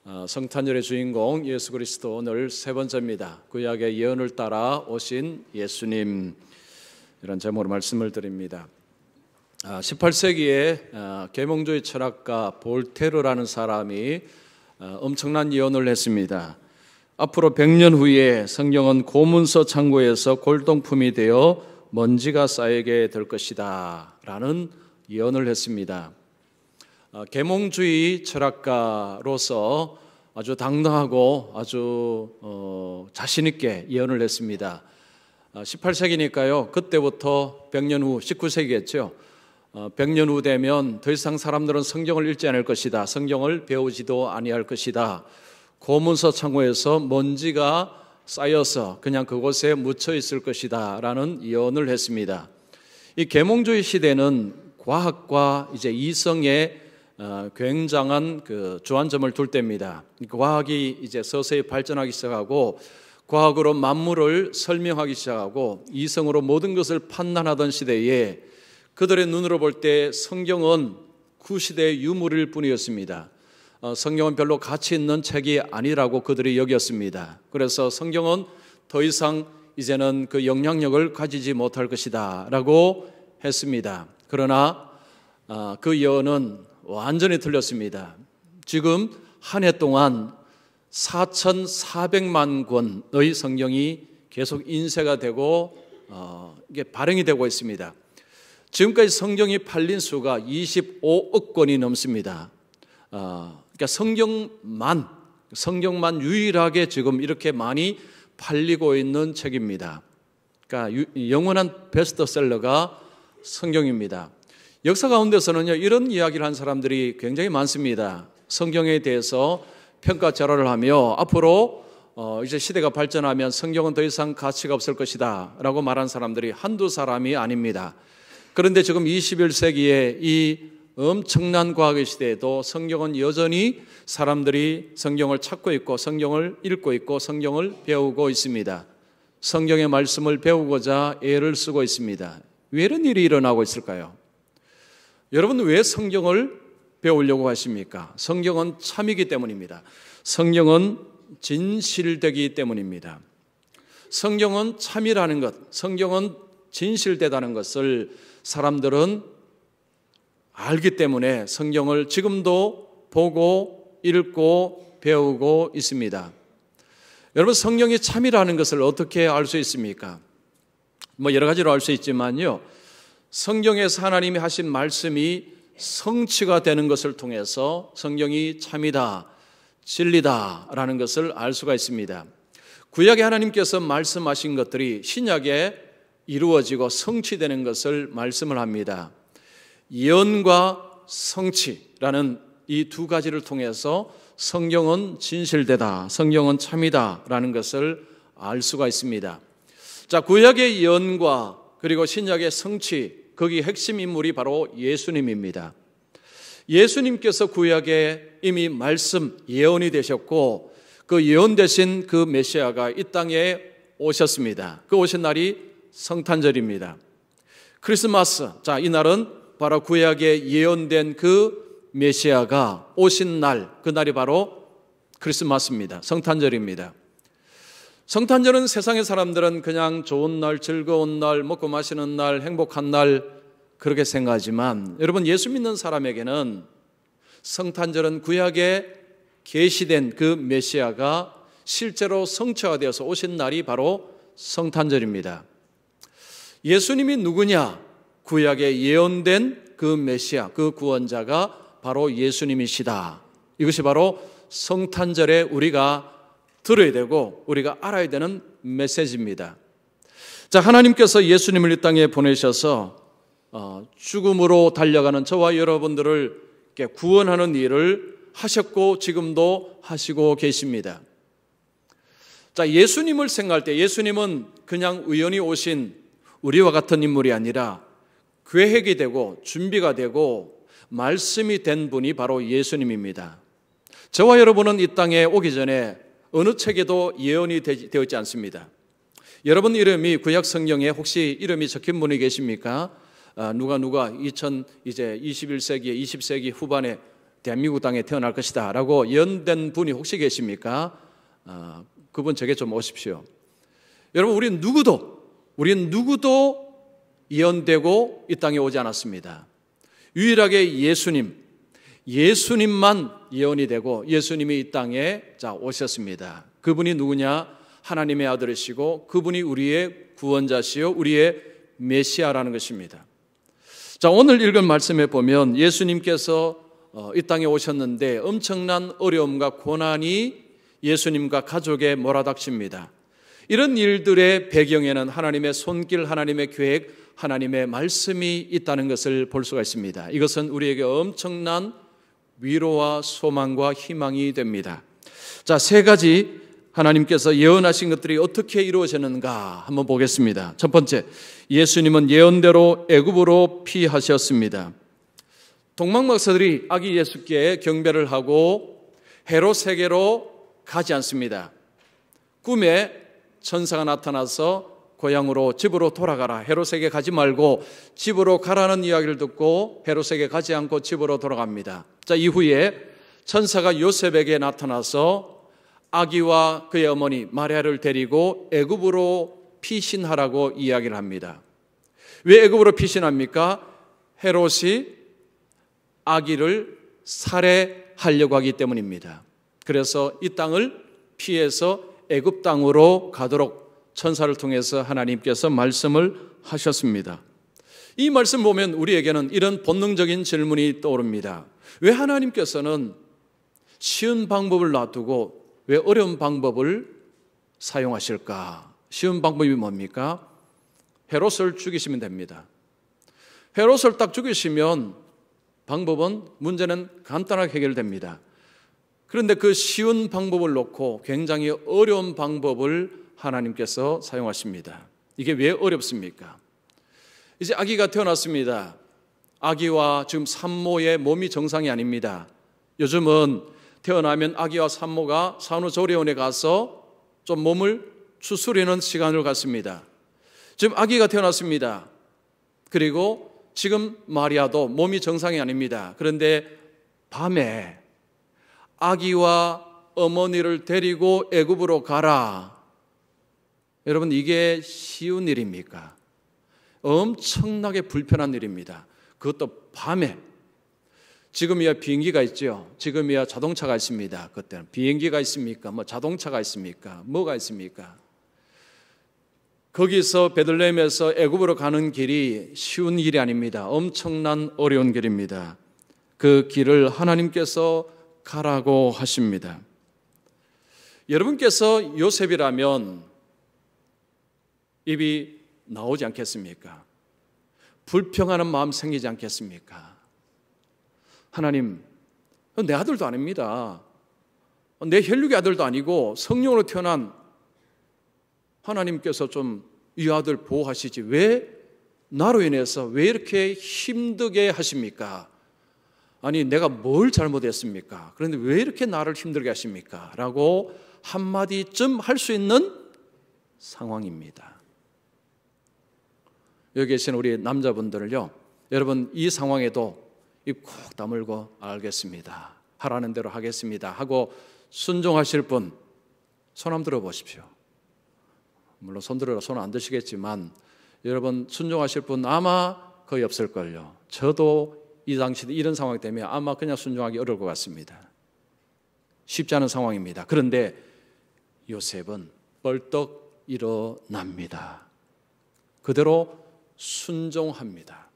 성탄절의 주인공 예수 그리스도 오늘 세 번째입니다. 구약의 예언을 따라 오신 예수님, 이런 제목으로 말씀을 드립니다. 18세기에 계몽주의 철학가 볼테르라는 사람이 엄청난 예언을 했습니다. 앞으로 100년 후에 성경은 고문서 창고에서 골동품이 되어 먼지가 쌓이게 될 것이다 라는 예언을 했습니다. 계몽주의 철학가로서 아주 당당하고 아주 자신 있게 예언을 했습니다. 18세기니까요. 그때부터 100년 후, 19세기겠죠. 100년 후 되면 더 이상 사람들은 성경을 읽지 않을 것이다. 성경을 배우지도 아니할 것이다. 고문서 창고에서 먼지가 쌓여서 그냥 그곳에 묻혀 있을 것이다 라는 예언을 했습니다. 이 계몽주의 시대는 과학과 이제 이성의 굉장한 주안점을 둘 때입니다. 과학이 이제 서서히 발전하기 시작하고 과학으로 만물을 설명하기 시작하고 이성으로 모든 것을 판단하던 시대에 그들의 눈으로 볼 때 성경은 구시대의 유물일 뿐이었습니다. 성경은 별로 가치 있는 책이 아니라고 그들이 여겼습니다. 그래서 성경은 더 이상 이제는 그 영향력을 가지지 못할 것이다 라고 했습니다. 그러나 그 예언은 완전히 틀렸습니다. 지금 한 해 동안 4,400만 권의 성경이 계속 인쇄가 되고 이게 발행이 되고 있습니다. 지금까지 성경이 팔린 수가 25억 권이 넘습니다. 그러니까 성경만 유일하게 지금 이렇게 많이 팔리고 있는 책입니다. 그러니까 영원한 베스트셀러가 성경입니다. 역사 가운데서는요, 이런 이야기를 한 사람들이 굉장히 많습니다. 성경에 대해서 평가절하를 하며 앞으로 이제 시대가 발전하면 성경은 더 이상 가치가 없을 것이다 라고 말한 사람들이 한두 사람이 아닙니다. 그런데 지금 21세기에 이 엄청난 과학의 시대에도 성경은 여전히 사람들이 성경을 찾고 있고 성경을 읽고 있고 성경을 배우고 있습니다. 성경의 말씀을 배우고자 애를 쓰고 있습니다. 왜 이런 일이 일어나고 있을까요? 여러분, 왜 성경을 배우려고 하십니까? 성경은 참이기 때문입니다. 성경은 진실되기 때문입니다. 성경은 참이라는 것, 성경은 진실되다는 것을 사람들은 알기 때문에 성경을 지금도 보고 읽고 배우고 있습니다. 여러분, 성경이 참이라는 것을 어떻게 알 수 있습니까? 여러 가지로 알 수 있지만요, 성경에서 하나님이 하신 말씀이 성취가 되는 것을 통해서 성경이 참이다, 진리다라는 것을 알 수가 있습니다. 구약에 하나님께서 말씀하신 것들이 신약에 이루어지고 성취되는 것을 말씀을 합니다. 예언과 성취라는 이 두 가지를 통해서 성경은 진실되다, 성경은 참이다라는 것을 알 수가 있습니다. 자, 구약의 예언과 그리고 신약의 성취, 거기 핵심 인물이 바로 예수님입니다. 예수님께서 구약에 이미 말씀, 예언이 되셨고 그 예언되신 그 메시아가 이 땅에 오셨습니다. 그 오신 날이 성탄절입니다. 크리스마스, 자, 이 날은 바로 구약에 예언된 그 메시아가 오신 날, 그 날이 바로 크리스마스입니다. 성탄절입니다. 성탄절은 세상의 사람들은 그냥 좋은 날, 즐거운 날, 먹고 마시는 날, 행복한 날 그렇게 생각하지만 여러분, 예수 믿는 사람에게는 성탄절은 구약에 계시된 그 메시아가 실제로 성취화되어서 오신 날이 바로 성탄절입니다. 예수님이 누구냐? 구약에 예언된 그 메시아, 그 구원자가 바로 예수님이시다. 이것이 바로 성탄절에 우리가 들어야 되고 우리가 알아야 되는 메시지입니다. 자, 하나님께서 예수님을 이 땅에 보내셔서 죽음으로 달려가는 저와 여러분들을 구원하는 일을 하셨고 지금도 하시고 계십니다. 자, 예수님을 생각할 때 예수님은 그냥 우연히 오신 우리와 같은 인물이 아니라 계획이 되고 준비가 되고 말씀이 된 분이 바로 예수님입니다. 저와 여러분은 이 땅에 오기 전에 어느 책에도 예언이 되어 있지 않습니다. 여러분 이름이 구약 성경에 혹시 이름이 적힌 분이 계십니까? 누가 21세기, 20세기 후반에 대한민국 땅에 태어날 것이다 라고 예언된 분이 혹시 계십니까? 그분 저에게 좀 오십시오. 여러분, 우리는 누구도 예언되고 이 땅에 오지 않았습니다. 유일하게 예수님만 예언이 되고 예수님이 이 땅에 오셨습니다. 그분이 누구냐? 하나님의 아들이시고 그분이 우리의 구원자시요 우리의 메시아라는 것입니다. 자, 오늘 읽은 말씀에 보면 예수님께서 이 땅에 오셨는데 엄청난 어려움과 고난이 예수님과 가족에 몰아닥칩니다. 이런 일들의 배경에는 하나님의 손길, 하나님의 계획, 하나님의 말씀이 있다는 것을 볼 수가 있습니다. 이것은 우리에게 엄청난 위로와 소망과 희망이 됩니다. 자, 세 가지 하나님께서 예언하신 것들이 어떻게 이루어졌는가 한번 보겠습니다. 첫 번째, 예수님은 예언대로 애굽으로 피하셨습니다. 동방박사들이 아기 예수께 경배를 하고 헤롯에게로 가지 않습니다. 꿈에 천사가 나타나서 고향으로 집으로 돌아가라, 헤롯에게 가지 말고 집으로 가라는 이야기를 듣고 헤롯에게 가지 않고 집으로 돌아갑니다. 자, 이후에 천사가 요셉에게 나타나서 아기와 그의 어머니 마리아를 데리고 애굽으로 피신하라고 이야기를 합니다. 왜 애굽으로 피신합니까? 헤롯이 아기를 살해하려고 하기 때문입니다. 그래서 이 땅을 피해서 애굽 땅으로 가도록 천사를 통해서 하나님께서 말씀을 하셨습니다. 이 말씀 보면 우리에게는 이런 본능적인 질문이 떠오릅니다. 왜 하나님께서는 쉬운 방법을 놔두고 왜 어려운 방법을 사용하실까? 쉬운 방법이 뭡니까? 헤롯을 죽이시면 됩니다. 헤롯을 딱 죽이시면 문제는 간단하게 해결됩니다. 그런데 그 쉬운 방법을 놓고 굉장히 어려운 방법을 하나님께서 사용하십니다. 이게 왜 어렵습니까? 이제 아기가 태어났습니다. 아기와 지금 산모의 몸이 정상이 아닙니다. 요즘은 태어나면 아기와 산모가 산후조리원에 가서 좀 몸을 추스리는 시간을 갖습니다. 지금 아기가 태어났습니다. 그리고 지금 마리아도 몸이 정상이 아닙니다. 그런데 밤에 아기와 어머니를 데리고 애굽으로 가라. 여러분, 이게 쉬운 일입니까? 엄청나게 불편한 일입니다. 그것도 밤에. 지금이야 비행기가 있죠. 지금이야 자동차가 있습니다. 그때는 비행기가 있습니까? 자동차가 있습니까? 뭐가 있습니까? 거기서 베들레헴에서 애굽으로 가는 길이 쉬운 길이 아닙니다. 엄청난 어려운 길입니다. 그 길을 하나님께서 가라고 하십니다. 여러분께서 요셉이라면 입이 나오지 않겠습니까? 불평하는 마음 생기지 않겠습니까? 하나님, 내 아들도 아닙니다. 내 혈육의 아들도 아니고 성령으로 태어난 하나님께서 좀 이 아들 보호하시지 왜 나로 인해서 왜 이렇게 힘들게 하십니까? 아니, 내가 뭘 잘못했습니까? 그런데 왜 이렇게 나를 힘들게 하십니까? 라고 한마디쯤 할 수 있는 상황입니다. 여기 계신 우리 남자분들을요, 여러분 이 상황에도 입 콕 다물고 알겠습니다, 하라는 대로 하겠습니다 하고 순종하실 분 손 한번 들어보십시오. 물론 손 들어라 손 안 드시겠지만 여러분 순종하실 분 아마 거의 없을걸요. 저도 이 당시 이런 상황 때문에 아마 그냥 순종하기 어려울 것 같습니다. 쉽지 않은 상황입니다. 그런데 요셉은 벌떡 일어납니다. 그대로 순종합니다.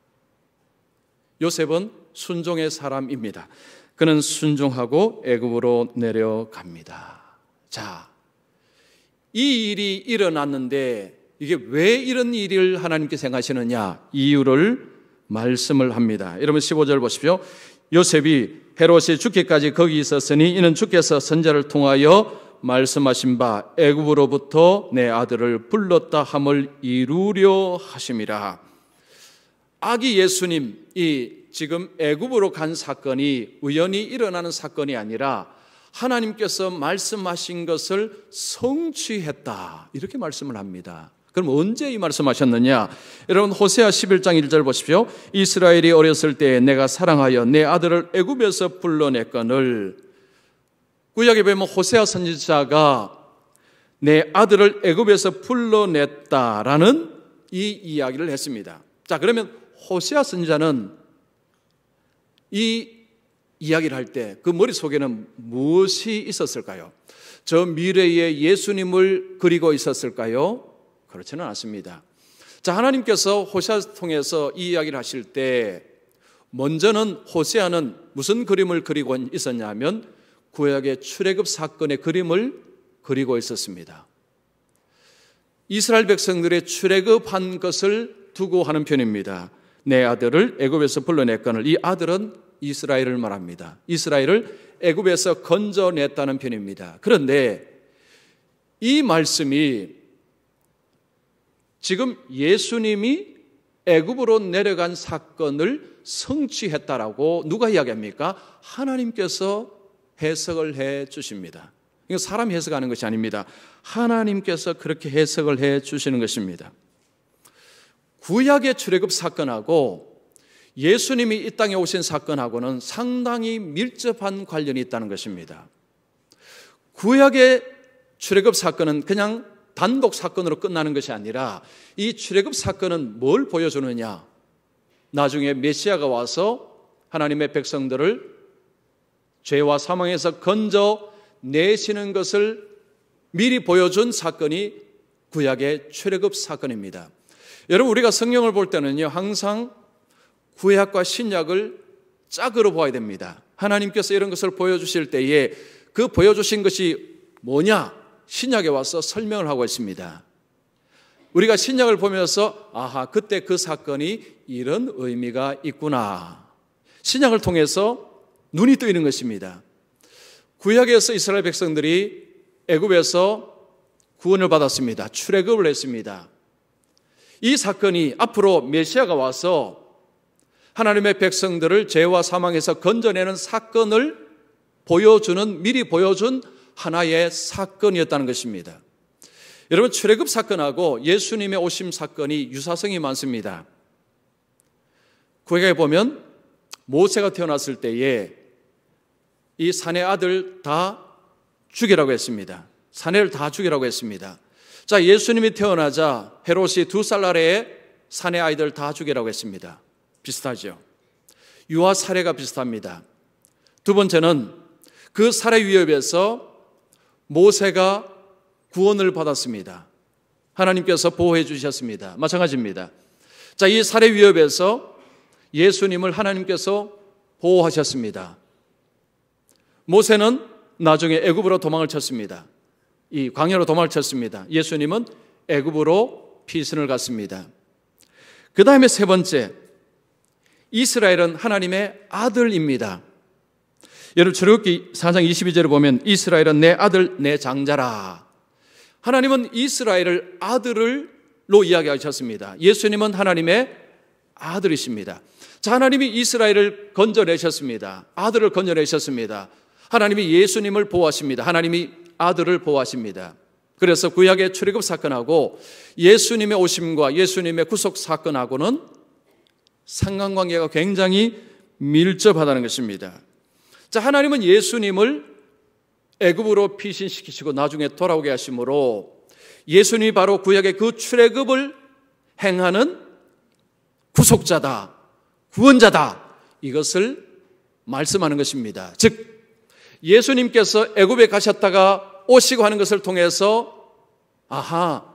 요셉은 순종의 사람입니다. 그는 순종하고 애굽으로 내려갑니다. 자, 이 일이 일어났는데 이게 왜 이런 일을 하나님께 생각하시느냐, 이유를 말씀을 합니다. 여러분 15절 보십시오. 요셉이 헤롯이 죽기까지 거기 있었으니 이는 주께서 선지자를 통하여 말씀하신 바 애굽으로부터 내 아들을 불렀다 함을 이루려 하심이라. 아기 예수님이 지금 애굽으로 간 사건이 우연히 일어나는 사건이 아니라 하나님께서 말씀하신 것을 성취했다, 이렇게 말씀을 합니다. 그럼 언제 이 말씀하셨느냐? 여러분 호세아 11장 1절 보십시오. 이스라엘이 어렸을 때에 내가 사랑하여 내 아들을 애굽에서 불러냈거늘. 구약에 보면 호세아 선지자가 내 아들을 애굽에서 불러냈다라는 이 이야기를 했습니다. 자, 그러면 호세아 선지자는 이 이야기를 할 때 그 머릿속에는 무엇이 있었을까요? 저 미래의 예수님을 그리고 있었을까요? 그렇지는 않습니다. 자, 하나님께서 호세아를 통해서 이 이야기를 하실 때 먼저는 호세아는 무슨 그림을 그리고 있었냐 하면 구약의 출애굽 사건의 그림을 그리고 있었습니다. 이스라엘 백성들의 출애굽한 것을 두고 하는 편입니다. 내 아들을 애굽에서 불러냈거늘. 이 아들은 이스라엘을 말합니다. 이스라엘을 애굽에서 건져냈다는 편입니다. 그런데 이 말씀이 지금 예수님이 애굽으로 내려간 사건을 성취했다라고 누가 이야기합니까? 하나님께서 해석을 해 주십니다. 이거 사람 해석하는 것이 아닙니다. 하나님께서 그렇게 해석을 해 주시는 것입니다. 구약의 출애굽 사건하고 예수님이 이 땅에 오신 사건하고는 상당히 밀접한 관련이 있다는 것입니다. 구약의 출애굽 사건은 그냥 단독 사건으로 끝나는 것이 아니라 이 출애굽 사건은 뭘 보여주느냐? 나중에 메시아가 와서 하나님의 백성들을 죄와 사망에서 건져내시는 것을 미리 보여준 사건이 구약의 출애굽 사건입니다. 여러분, 우리가 성경을 볼 때는요, 항상 구약과 신약을 짝으로 보아야 됩니다. 하나님께서 이런 것을 보여주실 때에 그 보여주신 것이 뭐냐? 신약에 와서 설명을 하고 있습니다. 우리가 신약을 보면서 아하, 그때 그 사건이 이런 의미가 있구나. 신약을 통해서 눈이 뜨이는 것입니다. 구약에서 이스라엘 백성들이 애굽에서 구원을 받았습니다. 출애굽을 했습니다. 이 사건이 앞으로 메시아가 와서 하나님의 백성들을 죄와 사망에서 건져내는 사건을 미리 보여준 하나의 사건이었다는 것입니다. 여러분, 출애굽 사건하고 예수님의 오심 사건이 유사성이 많습니다. 구약에 보면 모세가 태어났을 때에 이 사내 아들 다 죽이라고 했습니다. 사내를 다 죽이라고 했습니다. 자, 예수님이 태어나자 헤롯이 2살 아래에 사내 아이들 다 죽이라고 했습니다. 비슷하죠. 유아 살해가 비슷합니다. 두 번째는 그 살해 위협에서 모세가 구원을 받았습니다. 하나님께서 보호해 주셨습니다. 마찬가지입니다. 자, 이 살해 위협에서 예수님을 하나님께서 보호하셨습니다. 모세는 나중에 애굽으로 도망을 쳤습니다. 이 광야로 도망을 쳤습니다. 예수님은 애굽으로 피신을 갔습니다. 그 다음에 세 번째, 이스라엘은 하나님의 아들입니다. 여러분, 출애굽기 4장 22절에 보면 이스라엘은 내 아들 내 장자라. 하나님은 이스라엘을 아들로 이야기하셨습니다. 예수님은 하나님의 아들이십니다. 자, 하나님이 이스라엘을 건져내셨습니다. 아들을 건져내셨습니다. 하나님이 예수님을 보호하십니다. 하나님이 아들을 보호하십니다. 그래서 구약의 출애굽 사건하고 예수님의 오심과 예수님의 구속 사건하고는 상관관계가 굉장히 밀접하다는 것입니다. 자, 하나님은 예수님을 애굽으로 피신시키시고 나중에 돌아오게 하심으로 예수님이 바로 구약의 그 출애굽을 행하는 구속자다, 구원자다, 이것을 말씀하는 것입니다. 즉 예수님께서 애굽에 가셨다가 오시고 하는 것을 통해서 아하,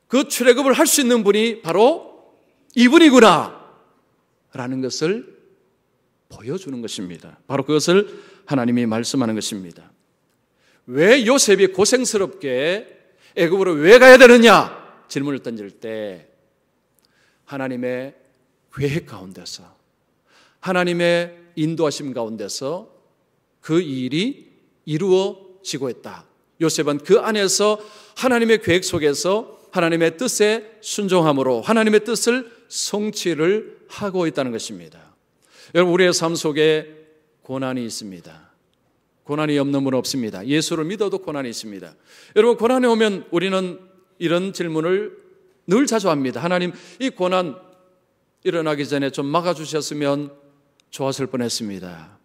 그 출애굽을 할 수 있는 분이 바로 이분이구나 라는 것을 보여주는 것입니다. 바로 그것을 하나님이 말씀하는 것입니다. 왜 요셉이 고생스럽게 애굽으로 왜 가야 되느냐 질문을 던질 때 하나님의 계획 가운데서, 하나님의 인도하심 가운데서 그 일이 이루어지고 있다. 요셉은 그 안에서 하나님의 계획 속에서 하나님의 뜻에 순종함으로 하나님의 뜻을 성취를 하고 있다는 것입니다. 여러분, 우리의 삶 속에 고난이 있습니다. 고난이 없는 분 없습니다. 예수를 믿어도 고난이 있습니다. 여러분, 고난이 오면 우리는 이런 질문을 늘 자주 합니다. 하나님, 이 고난 일어나기 전에 좀 막아주셨으면 좋았을 뻔했습니다.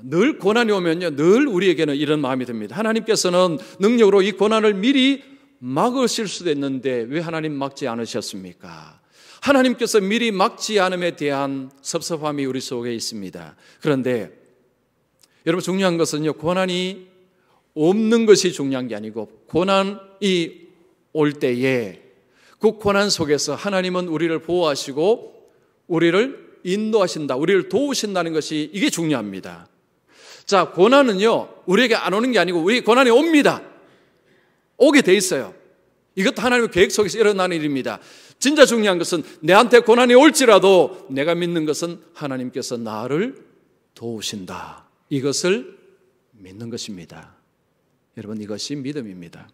늘 고난이 오면요, 늘 우리에게는 이런 마음이 듭니다. 하나님께서는 능력으로 이 고난을 미리 막으실 수도 있는데 왜 하나님 막지 않으셨습니까? 하나님께서 미리 막지 않음에 대한 섭섭함이 우리 속에 있습니다. 그런데 여러분, 중요한 것은요, 고난이 없는 것이 중요한 게 아니고 고난이 올 때에 그 고난 속에서 하나님은 우리를 보호하시고 우리를 인도하신다, 우리를 도우신다는 것이 이게 중요합니다. 자, 고난은요, 우리에게 안 오는 게 아니고 우리 고난이 옵니다. 오게 돼 있어요. 이것도 하나님의 계획 속에서 일어나는 일입니다. 진짜 중요한 것은 내한테 고난이 올지라도 내가 믿는 것은 하나님께서 나를 도우신다, 이것을 믿는 것입니다. 여러분, 이것이 믿음입니다.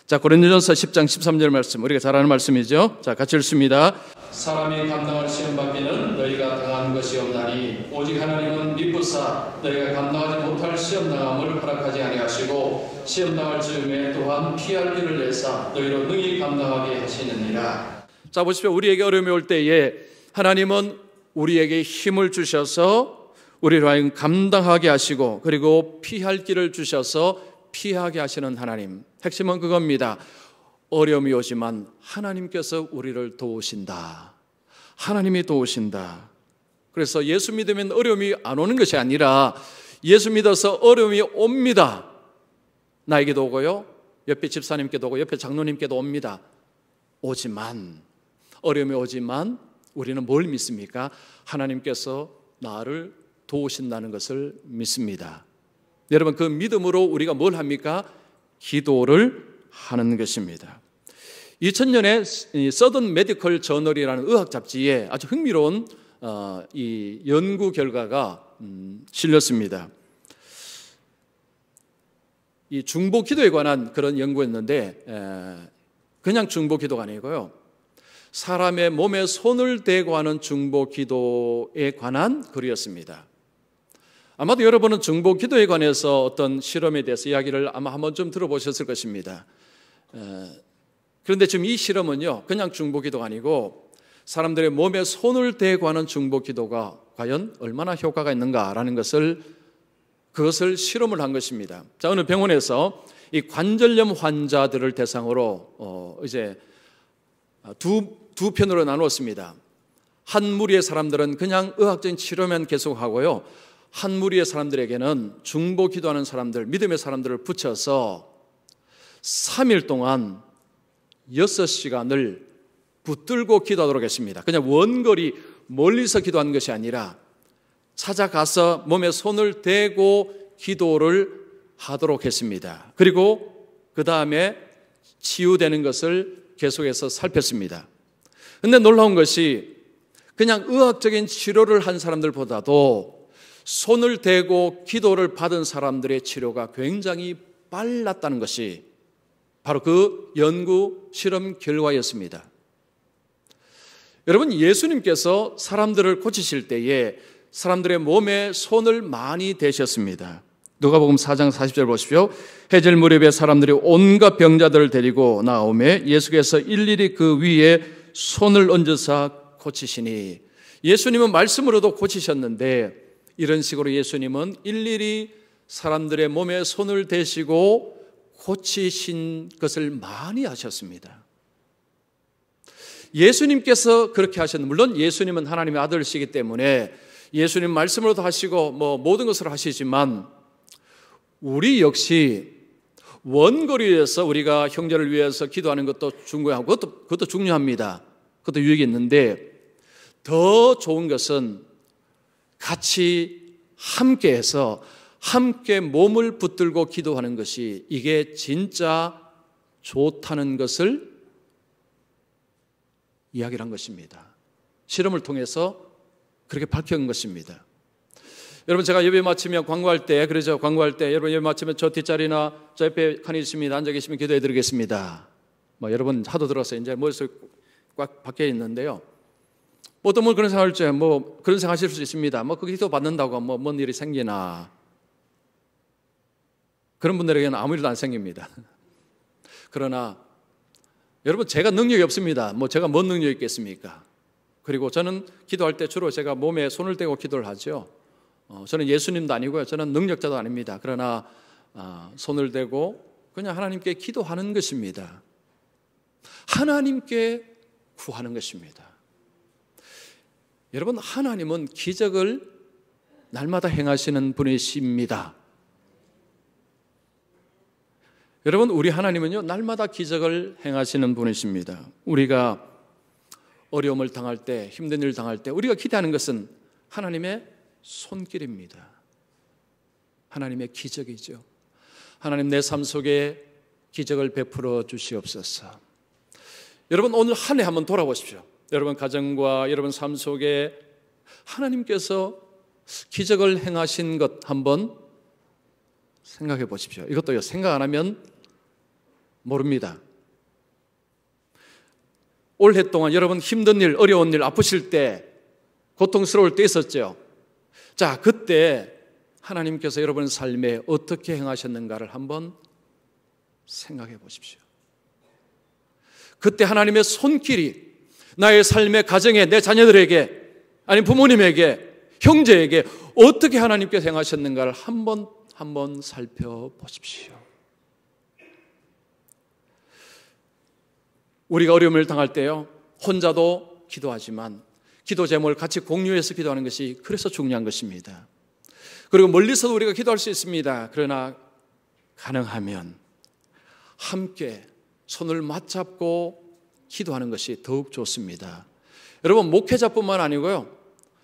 자, 고린도전서 10장 13절 말씀, 우리가 잘 아는 말씀이죠. 자, 같이 읽습니다. 사람이 감당할 시험 받기는 너희가 당한 것이 없나니 오직 하나님은 미쁘사 너희가 감당하지 못할 시험 당함을 허락하지 아니하시고 시험 당할 즈음에 또한 피할 길을 내사 너희로 능히 감당하게 하시느니라. 자, 보십시오. 우리에게 어려움이 올 때에 하나님은 우리에게 힘을 주셔서 우리로 하여금 감당하게 하시고 그리고 피할 길을 주셔서 피하게 하시는 하나님. 핵심은 그겁니다. 어려움이 오지만 하나님께서 우리를 도우신다. 하나님이 도우신다. 그래서 예수 믿으면 어려움이 안 오는 것이 아니라 예수 믿어서 어려움이 옵니다. 나에게도 오고요, 옆에 집사님께도 오고 옆에 장로님께도 옵니다. 오지만, 어려움이 오지만 우리는 뭘 믿습니까? 하나님께서 나를 도우신다는 것을 믿습니다. 여러분, 그 믿음으로 우리가 뭘 합니까? 기도를 하는 것입니다. 2000년에 서던 메디컬 저널이라는 의학 잡지에 아주 흥미로운 이 연구 결과가 실렸습니다. 이 중보 기도에 관한 그런 연구였는데, 그냥 중보 기도가 아니고요, 사람의 몸에 손을 대고 하는 중보 기도에 관한 글이었습니다. 아마도 여러분은 중보 기도에 관해서 어떤 실험에 대해서 이야기를 아마 한 번쯤 들어보셨을 것입니다. 그런데 지금 이 실험은요, 그냥 중보 기도가 아니고 사람들의 몸에 손을 대고 하는 중보 기도가 과연 얼마나 효과가 있는가라는 그것을 실험을 한 것입니다. 자, 어느 병원에서 이 관절염 환자들을 대상으로 이제 두 편으로 나누었습니다. 한 무리의 사람들은 그냥 의학적인 치료만 계속하고요, 한 무리의 사람들에게는 중보 기도하는 사람들, 믿음의 사람들을 붙여서 3일 동안 6시간을 붙들고 기도하도록 했습니다. 그냥 원거리 멀리서 기도하는 것이 아니라 찾아가서 몸에 손을 대고 기도를 하도록 했습니다. 그리고 그 다음에 치유되는 것을 계속해서 살폈습니다. 그런데 놀라운 것이 그냥 의학적인 치료를 한 사람들보다도 손을 대고 기도를 받은 사람들의 치료가 굉장히 빨랐다는 것이 바로 그 연구 실험 결과였습니다. 여러분, 예수님께서 사람들을 고치실 때에 사람들의 몸에 손을 많이 대셨습니다. 누가복음 4장 40절 보십시오. 해질 무렵에 사람들이 온갖 병자들을 데리고 나오매 예수께서 일일이 그 위에 손을 얹으사 고치시니, 예수님은 말씀으로도 고치셨는데 이런 식으로 예수님은 일일이 사람들의 몸에 손을 대시고 고치신 것을 많이 하셨습니다. 예수님께서 그렇게 하셨는데, 물론 예수님은 하나님의 아들이시기 때문에 예수님 말씀으로도 하시고 모든 것을 하시지만 우리 역시 원거리에서 우리가 형제를 위해서 기도하는 것도 중요하고 그것도 중요합니다. 그것도 유익이 있는데 더 좋은 것은 같이 함께해서 함께 몸을 붙들고 기도하는 것이, 이게 진짜 좋다는 것을 이야기를 한 것입니다. 실험을 통해서 그렇게 밝혀낸 것입니다. 여러분, 제가 예배 마치면 광고할 때, 그러죠, 광고할 때 여러분 예배 마치면 저 뒷자리나 저 옆에 칸이 있습니다. 앉아 계시면 기도해 드리겠습니다. 여러분 하도 들었어요. 이제 머릿속에 꽉 박혀 있는데요, 어떤 분 그런 생각할 때 그런 생각하실 수 있습니다. 그 기도 받는다고 뭔 일이 생기나. 그런 분들에게는 아무 일도 안 생깁니다. 그러나 여러분, 제가 능력이 없습니다. 제가 뭔 능력이 있겠습니까? 그리고 저는 기도할 때 주로 제가 몸에 손을 대고 기도를 하죠. 저는 예수님도 아니고요. 저는 능력자도 아닙니다. 그러나 손을 대고 그냥 하나님께 기도하는 것입니다. 하나님께 구하는 것입니다. 여러분, 하나님은 기적을 날마다 행하시는 분이십니다. 여러분, 우리 하나님은요, 날마다 기적을 행하시는 분이십니다. 우리가 어려움을 당할 때, 힘든 일을 당할 때 우리가 기대하는 것은 하나님의 손길입니다. 하나님의 기적이죠. 하나님, 내 삶 속에 기적을 베풀어 주시옵소서. 여러분, 오늘 한 해 한번 돌아보십시오. 여러분 가정과 여러분 삶 속에 하나님께서 기적을 행하신 것 한번 생각해 보십시오. 이것도요, 생각 안 하면 모릅니다. 올해 동안 여러분 힘든 일, 어려운 일, 아프실 때, 고통스러울 때 있었죠. 자, 그때 하나님께서 여러분 삶에 어떻게 행하셨는가를 한번 생각해 보십시오. 그때 하나님의 손길이 나의 삶의 가정에, 내 자녀들에게, 아니 부모님에게, 형제에게 어떻게 하나님께서 행하셨는가를 한번 살펴보십시오. 우리가 어려움을 당할 때요, 혼자도 기도하지만 기도 제목을 같이 공유해서 기도하는 것이 그래서 중요한 것입니다. 그리고 멀리서도 우리가 기도할 수 있습니다. 그러나 가능하면 함께 손을 맞잡고 기도하는 것이 더욱 좋습니다. 여러분, 목회자뿐만 아니고요,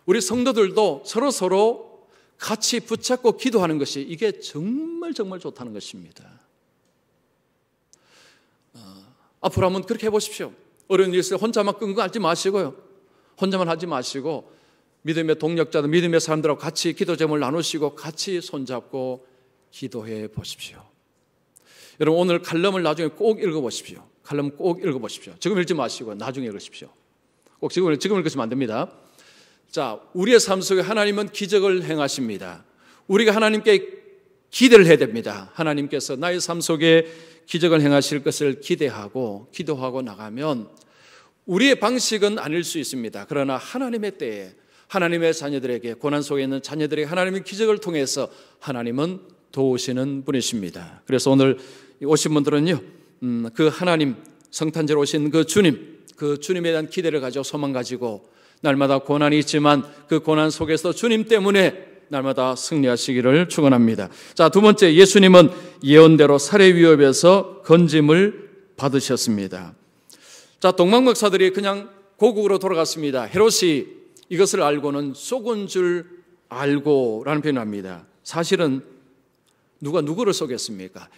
우리 성도들도 서로 같이 붙잡고 기도하는 것이 이게 정말 좋다는 것입니다. 앞으로 한번 그렇게 해보십시오. 어려운 일 있을 때 혼자만 끙끙 앓지 마시고요, 혼자만 하지 마시고 믿음의 동력자들, 믿음의 사람들하고 같이 기도 제목을 나누시고 같이 손잡고 기도해 보십시오. 여러분, 오늘 칼럼을 나중에 꼭 읽어보십시오. 칼럼 꼭 읽어보십시오. 지금 읽지 마시고 나중에 읽으십시오. 꼭 지금 읽으시면 안 됩니다. 자, 우리의 삶 속에 하나님은 기적을 행하십니다. 우리가 하나님께 기대를 해야 됩니다. 하나님께서 나의 삶 속에 기적을 행하실 것을 기대하고 기도하고 나가면 우리의 방식은 아닐 수 있습니다. 그러나 하나님의 때에 하나님의 자녀들에게, 고난 속에 있는 자녀들에게 하나님의 기적을 통해서 하나님은 도우시는 분이십니다. 그래서 오늘 오신 분들은요, 그 하나님, 성탄절 오신 그 주님에 대한 기대를 가지고 소망 가지고 날마다 고난이 있지만 그 고난 속에서 주님 때문에 날마다 승리하시기를 축원합니다. 자, 두 번째, 예수님은 예언대로 살해 위협에서 건짐을 받으셨습니다. 자, 동방박사들이 그냥 고국으로 돌아갔습니다. 헤롯이 이것을 알고는 속은 줄 알고라는 표현을 합니다. 사실은 누가 누구를 속였습니까?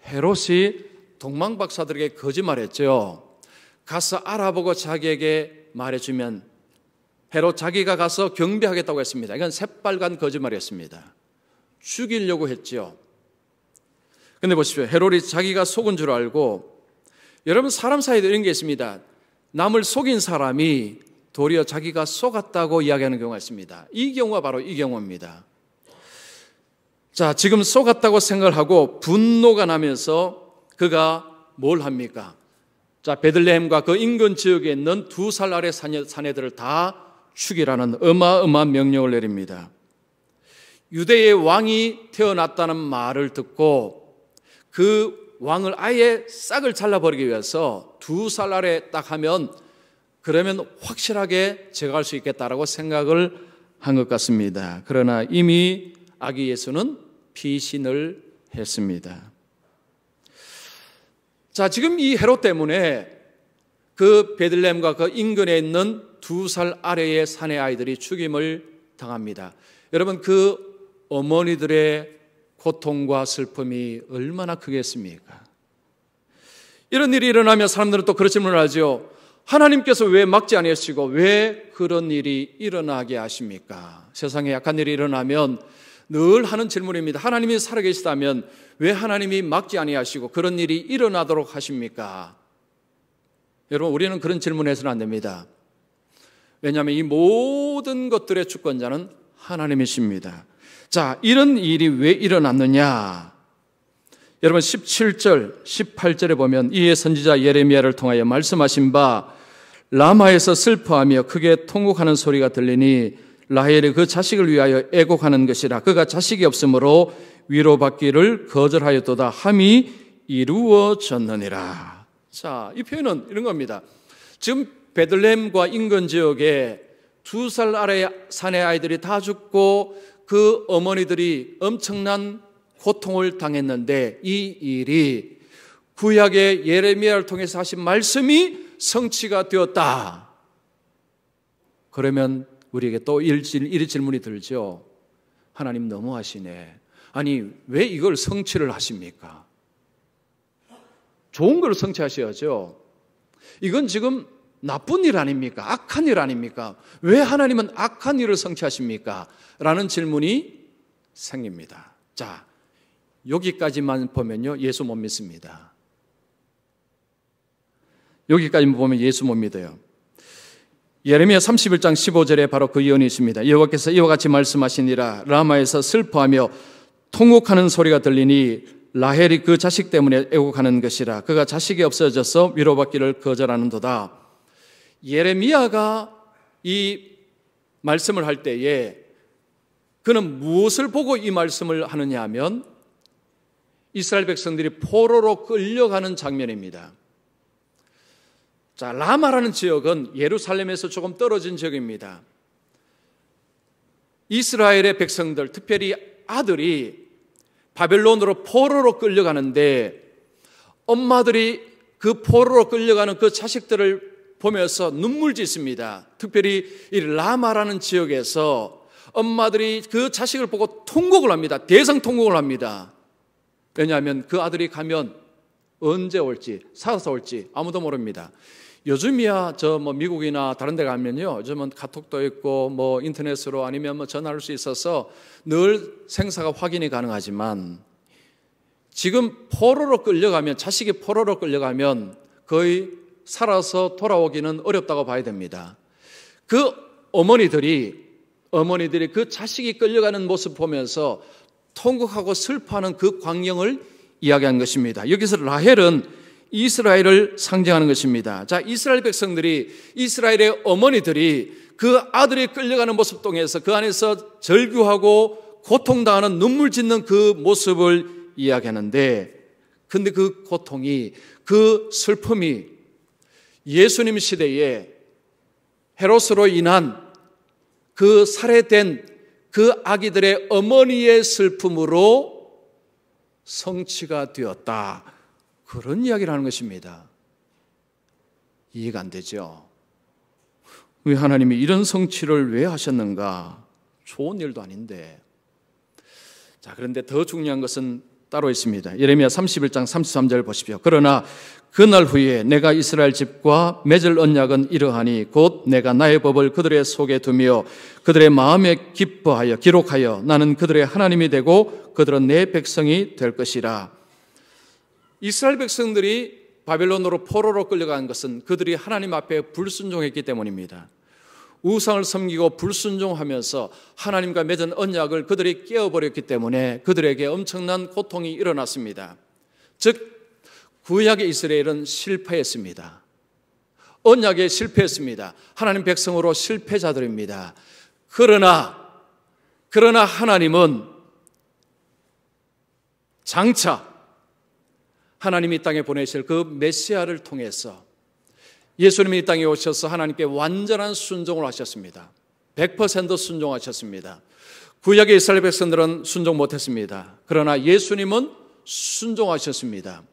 헤롯이 동방박사들에게 거짓말했죠. 가서 알아보고 자기에게 말해주면 헤롯 자기가 가서 경배하겠다고 했습니다. 이건 새빨간 거짓말이었습니다. 죽이려고 했죠. 근데 보십시오. 헤롯이 자기가 속은 줄 알고, 여러분 사람 사이에 이런 게 있습니다. 남을 속인 사람이 도리어 자기가 속았다고 이야기하는 경우가 있습니다. 이 경우가 바로 이 경우입니다. 자, 지금 속았다고 생각을 하고 분노가 나면서 그가 뭘 합니까? 자, 베들레헴과 그 인근 지역에 있는 2살 아래 사내들을 다 죽이라는 어마어마한 명령을 내립니다. 유대의 왕이 태어났다는 말을 듣고 그 왕을 아예 싹을 잘라버리기 위해서 2살 아래 딱 하면 그러면 확실하게 제거할 수 있겠다라고 생각을 한 것 같습니다. 그러나 이미 아기 예수는 피신을 했습니다. 자, 지금 이 헤롯 때문에 그 베들레헴과 그 인근에 있는 2살 아래의 사내 아이들이 죽임을 당합니다. 여러분, 그 어머니들의 고통과 슬픔이 얼마나 크겠습니까? 이런 일이 일어나면 사람들은 또 그런 질문을 하죠. 하나님께서 왜 막지 아니하시고 왜 그런 일이 일어나게 하십니까? 세상에 약한 일이 일어나면 늘 하는 질문입니다. 하나님이 살아계시다면 왜 하나님이 막지 아니하시고 그런 일이 일어나도록 하십니까? 여러분, 우리는 그런 질문해서는 안 됩니다. 왜냐하면 이 모든 것들의 주권자는 하나님이십니다. 자, 이런 일이 왜 일어났느냐? 여러분 17절, 18절에 보면 이에 선지자 예레미야를 통하여 말씀하신 바 라마에서 슬퍼하며 크게 통곡하는 소리가 들리니 라헬이 그 자식을 위하여 애곡하는 것이라. 그가 자식이 없으므로 위로받기를 거절하였도다 함이 이루어졌느니라. 자, 이 표현은 이런 겁니다. 지금 베들레헴과 인근 지역에 2살 아래의 사내 아이들이 다 죽고 그 어머니들이 엄청난 고통을 당했는데 이 일이 구약의 예레미야를 통해서 하신 말씀이 성취가 되었다. 그러면 우리에게 또 이 질문이 들죠. 하나님 너무하시네. 아니 왜 이걸 성취를 하십니까? 좋은 걸 성취하셔야죠. 이건 지금 나쁜 일 아닙니까? 악한 일 아닙니까? 왜 하나님은 악한 일을 성취하십니까? 라는 질문이 생깁니다. 자, 여기까지만 보면요, 예수 못 믿습니다. 여기까지만 보면 예수 못 믿어요. 예레미야 31장 15절에 바로 그 예언이 있습니다. 여호와께서 이와 같이 말씀하시니라. 라마에서 슬퍼하며 통곡하는 소리가 들리니 라헬이 그 자식 때문에 애곡하는 것이라. 그가 자식이 없어져서 위로받기를 거절하는도다. 예레미야가 이 말씀을 할 때에 그는 무엇을 보고 이 말씀을 하느냐 하면 이스라엘 백성들이 포로로 끌려가는 장면입니다. 자, 라마라는 지역은 예루살렘에서 조금 떨어진 지역입니다. 이스라엘의 백성들, 특별히 아들이 바벨론으로 포로로 끌려가는데 엄마들이 그 포로로 끌려가는 그 자식들을 보면서 눈물 짓습니다. 특별히 이 라마라는 지역에서 엄마들이 그 자식을 보고 통곡을 합니다. 대성 통곡을 합니다. 왜냐하면 그 아들이 가면 언제 올지, 살아서 올지 아무도 모릅니다. 요즘이야 미국이나 다른 데 가면요, 요즘은 카톡도 있고 인터넷으로 아니면 전화할 수 있어서 늘 생사가 확인이 가능하지만 지금 포로로 끌려가면, 자식이 포로로 끌려가면 거의 살아서 돌아오기는 어렵다고 봐야 됩니다. 그 어머니들이 그 자식이 끌려가는 모습 보면서 통곡하고 슬퍼하는 그 광경을 이야기한 것입니다. 여기서 라헬은 이스라엘을 상징하는 것입니다. 자, 이스라엘 백성들이, 이스라엘의 어머니들이 그 아들이 끌려가는 모습 통해서 그 안에서 절규하고 고통당하는 눈물 짓는 그 모습을 이야기하는데, 근데 그 고통이, 그 슬픔이 예수님 시대에 헤롯으로 인한 그 살해된 그 아기들의 어머니의 슬픔으로 성취가 되었다. 그런 이야기를 하는 것입니다. 이해가 안 되죠? 왜 하나님이 이런 성취를 왜 하셨는가? 좋은 일도 아닌데. 자, 그런데 더 중요한 것은 따로 있습니다. 예레미야 31장 33절 보십시오. 그러나 그날 후에 내가 이스라엘 집과 맺을 언약은 이러하니 곧 내가 나의 법을 그들의 속에 두며 그들의 마음에 기뻐하여 기록하여 나는 그들의 하나님이 되고 그들은 내 백성이 될 것이라. 이스라엘 백성들이 바벨론으로 포로로 끌려간 것은 그들이 하나님 앞에 불순종했기 때문입니다. 우상을 섬기고 불순종하면서 하나님과 맺은 언약을 그들이 깨어버렸기 때문에 그들에게 엄청난 고통이 일어났습니다. 즉 구약의 이스라엘은 실패했습니다. 언약에 실패했습니다. 하나님 백성으로 실패자들입니다. 그러나 하나님은 장차 하나님이 이 땅에 보내실 그 메시아를 통해서 예수님이 이 땅에 오셔서 하나님께 완전한 순종을 하셨습니다. 100% 순종하셨습니다. 구약의 이스라엘 백성들은 순종 못했습니다. 그러나 예수님은 순종하셨습니다.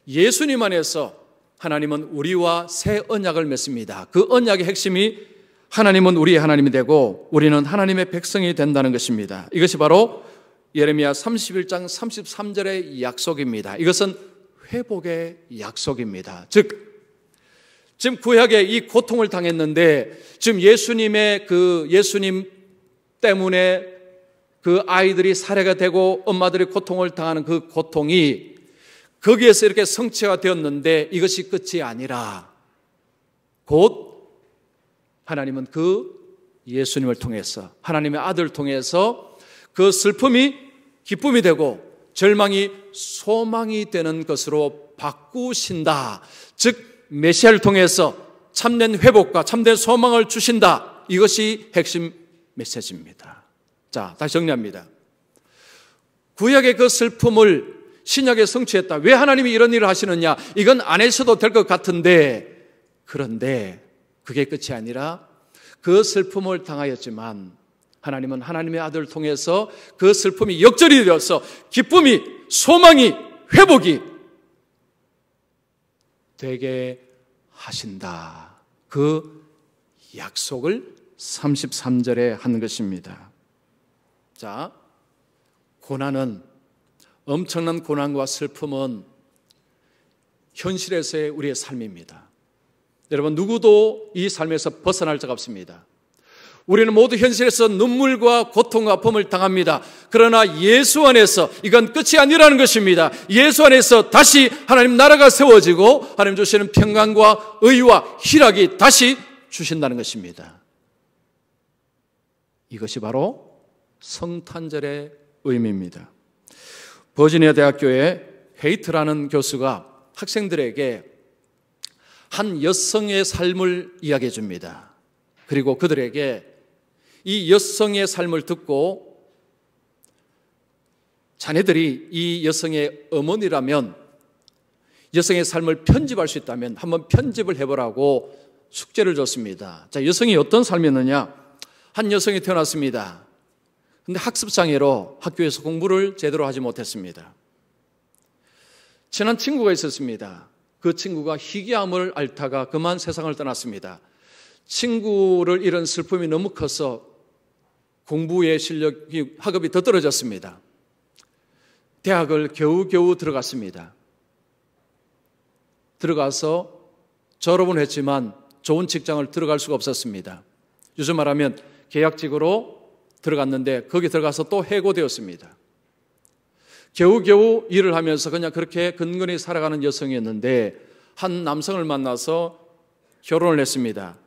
예수님 안에서 하나님은 우리와 새 언약을 맺습니다. 그 언약의 핵심이 하나님은 우리의 하나님이 되고 우리는 하나님의 백성이 된다는 것입니다. 이것이 바로 예레미야 31장 33절의 약속입니다. 이것은 회복의 약속입니다. 즉 지금 구약에 이 고통을 당했는데 지금 예수님 때문에 그 아이들이 살해가 되고 엄마들이 고통을 당하는 그 고통이 거기에서 이렇게 성취가 되었는데 이것이 끝이 아니라 곧 하나님은 그 예수님을 통해서 하나님의 아들을 통해서 그 슬픔이 기쁨이 되고 절망이 소망이 되는 것으로 바꾸신다. 즉 메시아를 통해서 참된 회복과 참된 소망을 주신다. 이것이 핵심 메시지입니다. 자, 다시 정리합니다. 구약의 그 슬픔을 신약에 성취했다. 왜 하나님이 이런 일을 하시느냐? 이건 안 하셔도 될 것 같은데, 그런데 그게 끝이 아니라 그 슬픔을 당하였지만 하나님은 하나님의 아들을 통해서 그 슬픔이 역전이 되어서 기쁨이, 소망이, 회복이 되게 하신다. 그 약속을 33절에 한 것입니다. 자, 고난은, 엄청난 고난과 슬픔은 현실에서의 우리의 삶입니다. 여러분, 누구도 이 삶에서 벗어날 자가 없습니다. 우리는 모두 현실에서 눈물과 고통과 아픔을 당합니다. 그러나 예수 안에서 이건 끝이 아니라는 것입니다. 예수 안에서 다시 하나님 나라가 세워지고 하나님 주시는 평강과 의와 희락이 다시 주신다는 것입니다. 이것이 바로 성탄절의 의미입니다. 버지니아 대학교의 헤이트라는 교수가 학생들에게 한 여성의 삶을 이야기해 줍니다. 그리고 그들에게 이 여성의 삶을 듣고 자네들이 이 여성의 어머니라면 여성의 삶을 편집할 수 있다면 한번 편집을 해보라고 숙제를 줬습니다. 자, 여성이 어떤 삶이었느냐? 한 여성이 태어났습니다. 근데 학습장애로 학교에서 공부를 제대로 하지 못했습니다. 친한 친구가 있었습니다. 그 친구가 희귀암을 앓다가 그만 세상을 떠났습니다. 친구를 잃은 슬픔이 너무 커서 공부의 실력이, 학업이 더 떨어졌습니다. 대학을 겨우겨우 들어갔습니다. 들어가서 졸업은 했지만 좋은 직장을 들어갈 수가 없었습니다. 요즘 말하면 계약직으로 들어갔는데 거기 들어가서 또 해고되었습니다. 겨우겨우 일을 하면서 그냥 그렇게 근근히 살아가는 여성이었는데 한 남성을 만나서 결혼을 했습니다.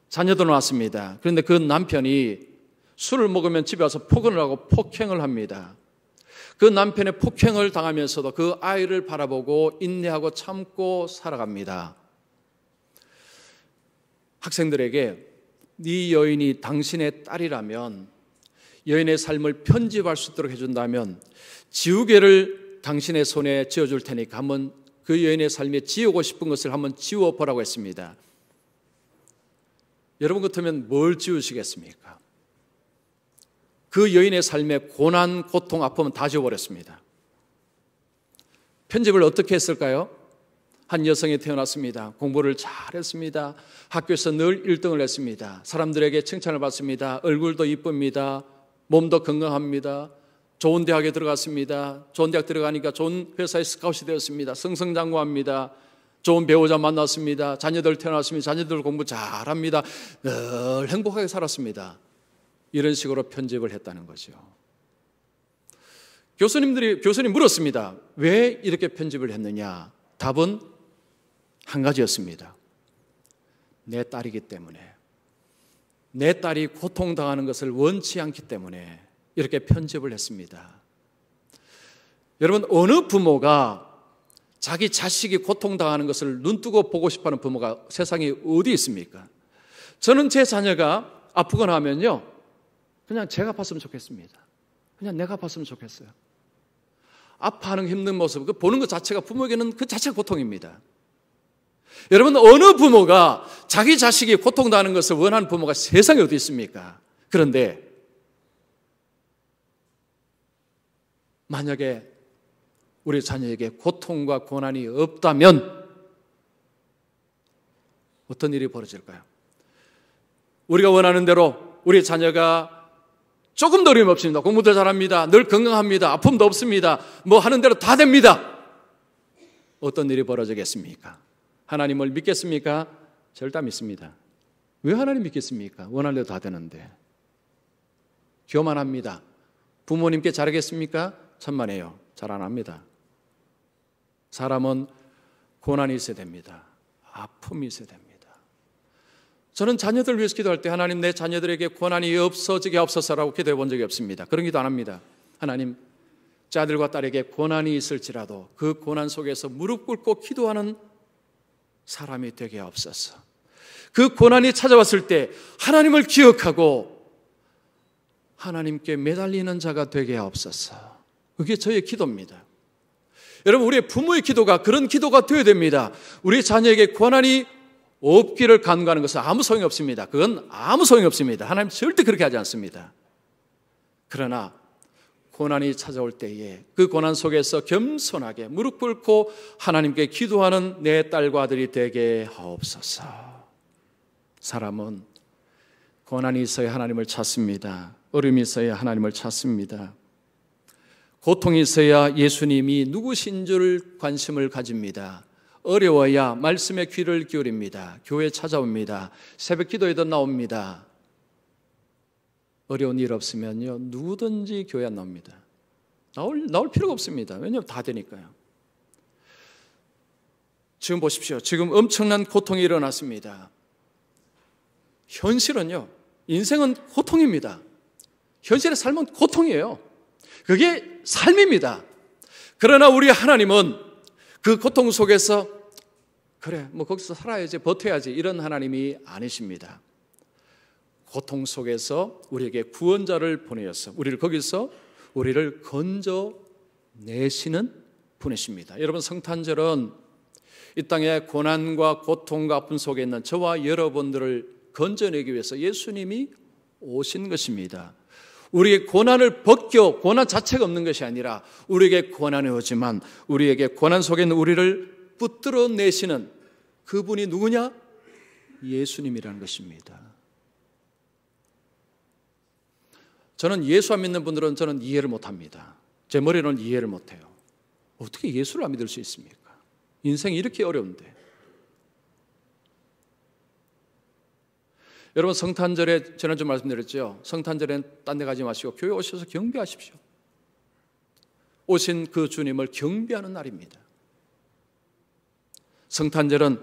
자녀도 낳았습니다. 그런데 그 남편이 술을 먹으면 집에 와서 폭언을 하고 폭행을 합니다. 그 남편의 폭행을 당하면서도 그 아이를 바라보고 인내하고 참고 살아갑니다. 학생들에게 네 여인이 당신의 딸이라면 여인의 삶을 편집할 수 있도록 해준다면 지우개를 당신의 손에 쥐어줄 테니까 한번 그 여인의 삶에 지우고 싶은 것을 한번 지워보라고 했습니다. 여러분 같으면 뭘 지우시겠습니까? 그 여인의 삶의 고난, 고통, 아픔은 다 지워버렸습니다. 편집을 어떻게 했을까요? 한 여성이 태어났습니다. 공부를 잘했습니다. 학교에서 늘 1등을 했습니다. 사람들에게 칭찬을 받습니다. 얼굴도 이쁩니다. 몸도 건강합니다. 좋은 대학에 들어갔습니다. 좋은 대학 들어가니까 좋은 회사에 스카웃이 되었습니다. 승승장구합니다. 좋은 배우자 만났습니다. 자녀들 태어났습니다. 자녀들 공부 잘합니다. 늘 행복하게 살았습니다. 이런 식으로 편집을 했다는 거죠. 교수님 물었습니다. 왜 이렇게 편집을 했느냐? 답은 한 가지였습니다. 내 딸이기 때문에, 내 딸이 고통당하는 것을 원치 않기 때문에 이렇게 편집을 했습니다. 여러분, 어느 부모가 자기 자식이 고통당하는 것을 눈뜨고 보고 싶어하는 부모가 세상에 어디 있습니까? 저는 제 자녀가 아프거나 하면요, 그냥 제가 봤으면 좋겠습니다. 그냥 내가 봤으면 좋겠어요. 아파하는 힘든 모습, 그 보는 것 자체가 부모에게는 그 자체가 고통입니다. 여러분, 어느 부모가 자기 자식이 고통당하는 것을 원하는 부모가 세상에 어디 있습니까? 그런데 만약에 우리 자녀에게 고통과 고난이 없다면 어떤 일이 벌어질까요? 우리가 원하는 대로 우리 자녀가 조금도 어려움 없습니다. 공부도 잘합니다. 늘 건강합니다. 아픔도 없습니다. 뭐 하는 대로 다 됩니다. 어떤 일이 벌어지겠습니까? 하나님을 믿겠습니까? 절대 안 믿습니다. 왜 하나님 믿겠습니까? 원할 대로 다 되는데. 교만합니다. 부모님께 잘하겠습니까? 천만에요. 잘 안 합니다. 사람은 고난이 있어야 됩니다. 아픔이 있어야 됩니다. 저는 자녀들 위해서 기도할 때 하나님, 내 자녀들에게 고난이 없어지게 하옵소서라고 기도해 본 적이 없습니다. 그런 기도 안 합니다. 하나님, 제 아들과 딸에게 고난이 있을지라도 그 고난 속에서 무릎 꿇고 기도하는 사람이 되게 하옵소서. 그 고난이 찾아왔을 때 하나님을 기억하고 하나님께 매달리는 자가 되게 하옵소서. 그게 저의 기도입니다. 여러분, 우리의 부모의 기도가 그런 기도가 되어야 됩니다. 우리 자녀에게 고난이 없기를 간구하는 것은 아무 소용이 없습니다. 그건 아무 소용이 없습니다. 하나님 절대 그렇게 하지 않습니다. 그러나 고난이 찾아올 때에 그 고난 속에서 겸손하게 무릎 꿇고 하나님께 기도하는 내 딸과 아들이 되게 하옵소서. 사람은 고난이 있어야 하나님을 찾습니다. 어려움이 있어야 하나님을 찾습니다. 고통이 있어야 예수님이 누구신 줄 관심을 가집니다. 어려워야 말씀에 귀를 기울입니다. 교회 찾아옵니다. 새벽 기도에도 나옵니다. 어려운 일 없으면요, 누구든지 교회 안 나옵니다. 나올 필요가 없습니다. 왜냐하면 다 되니까요. 지금 보십시오. 지금 엄청난 고통이 일어났습니다. 현실은요, 인생은 고통입니다. 현실의 삶은 고통이에요. 그게 삶입니다. 그러나 우리 하나님은 그 고통 속에서 그래, 뭐 거기서 살아야지, 버텨야지, 이런 하나님이 아니십니다. 고통 속에서 우리에게 구원자를 보내어서 우리를 건져내시는 분이십니다. 여러분, 성탄절은 이 땅의 고난과 고통과 아픔 속에 있는 저와 여러분들을 건져내기 위해서 예수님이 오신 것입니다. 우리의 고난을 벗겨 고난 자체가 없는 것이 아니라 우리에게 고난이 오지만 우리에게 고난 속에 있는 우리를 붙들어내시는 그분이 누구냐? 예수님이라는 것입니다. 저는 예수 안 믿는 분들은 저는 이해를 못합니다. 제 머리로는 이해를 못해요. 어떻게 예수를 안 믿을 수 있습니까? 인생이 이렇게 어려운데. 여러분, 성탄절에 지난주 말씀드렸죠. 성탄절엔 딴 데 가지 마시고 교회 오셔서 경배하십시오. 오신 그 주님을 경배하는 날입니다. 성탄절은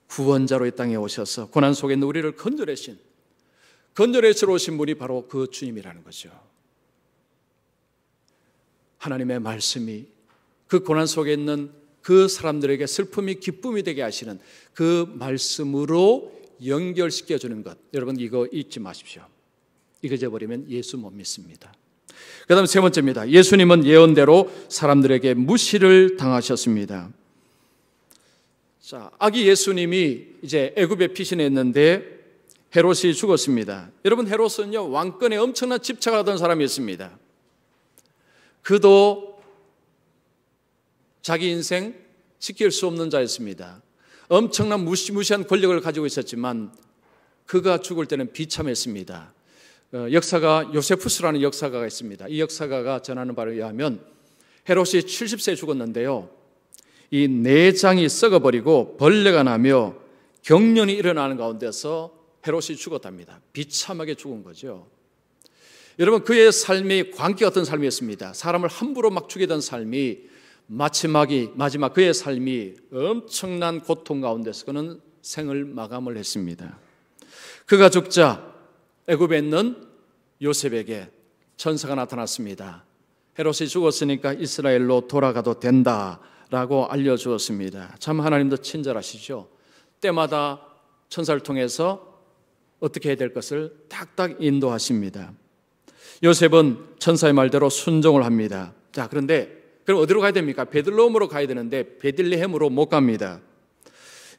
구원자로 이 땅에 오셔서 고난 속에 있는 우리를 건져내시러 오신 분이 바로 그 주님이라는 거죠. 하나님의 말씀이 그 고난 속에 있는 그 사람들에게 슬픔이 기쁨이 되게 하시는 그 말씀으로 연결시켜 주는 것. 여러분, 이거 잊지 마십시오. 이거 잊어버리면 예수 못 믿습니다. 그 다음 세 번째입니다. 예수님은 예언대로 사람들에게 무시를 당하셨습니다. 자, 아기 예수님이 이제 애굽에 피신했는데 헤롯이 죽었습니다. 여러분, 헤롯은요, 왕권에 엄청난 집착을 하던 사람이었습니다. 그도 자기 인생 지킬 수 없는 자였습니다. 엄청난 무시무시한 권력을 가지고 있었지만 그가 죽을 때는 비참했습니다. 역사가 요세푸스라는 역사가가 있습니다. 이 역사가가 전하는 바에 의하면 헤롯이 70세에 죽었는데요, 이 내장이 썩어버리고 벌레가 나며 경련이 일어나는 가운데서 헤롯이 죽었답니다. 비참하게 죽은 거죠. 여러분, 그의 삶이 광기 같은 삶이었습니다. 사람을 함부로 막 죽이던 삶이 마지막 그의 삶이 엄청난 고통 가운데서 그는 생을 마감을 했습니다. 그가 죽자 애굽에 있는 요셉에게 천사가 나타났습니다. 헤롯이 죽었으니까 이스라엘로 돌아가도 된다라고 알려주었습니다. 참 하나님도 친절하시죠. 때마다 천사를 통해서 어떻게 해야 될 것을 딱딱 인도하십니다. 요셉은 천사의 말대로 순종을 합니다. 자, 그런데 그럼 어디로 가야 됩니까? 베들레헴으로 가야 되는데 베들레헴으로 못 갑니다.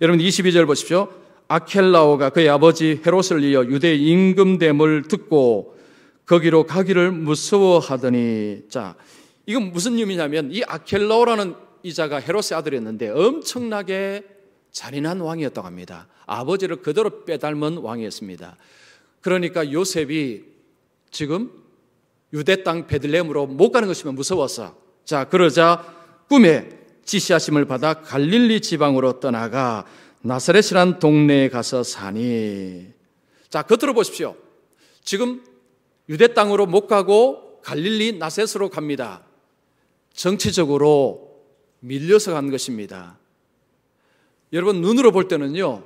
여러분, 22절 보십시오. 아켈라오가 그의 아버지 헤롯을 이어 유대 임금됨을 듣고 거기로 가기를 무서워하더니, 자, 이건 무슨 의미냐면 이 아켈라오라는 이자가 헤롯의 아들이었는데 엄청나게 잔인한 왕이었다고 합니다. 아버지를 그대로 빼닮은 왕이었습니다. 그러니까 요셉이 지금 유대 땅 베들레헴으로 못 가는 것이면 무서워서, 자, 그러자 꿈에 지시하심을 받아 갈릴리 지방으로 떠나가 나사렛이란 동네에 가서 사니. 자, 겉으로 보십시오. 지금 유대 땅으로 못 가고 갈릴리 나사렛으로 갑니다. 정치적으로 밀려서 간 것입니다. 여러분, 눈으로 볼 때는요,